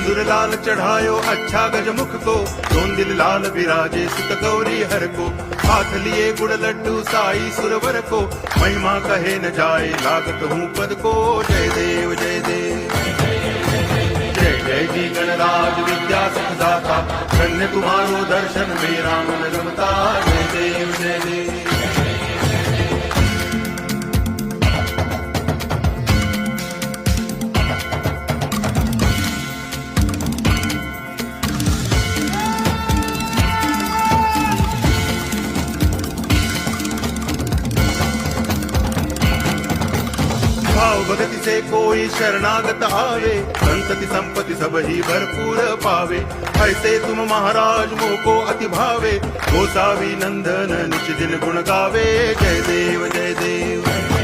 सिंदूर लाल चढ़ायो अच्छा गजमुख को, दोन दिल लाल विराजे सुत गौरी हर को। हाथ लिए गुड़ लड्डू साई सुरवर को, महिमा कहे न जाए लागत हूँ पद को। जय देव जय देव जय जय जी गणराज विद्या सुखदाता, धन्य तुम्हारो दर्शन मेरा मन रमता। जय देव जय देव भाव भगति से कोई शरणागत आवे, संतति संपत्ति सब ही भरपूर पावे। ऐसे तुम महाराज मोको अति भावे, गोसावी नंदन निच दिन गुण गावे। जय देव जय देव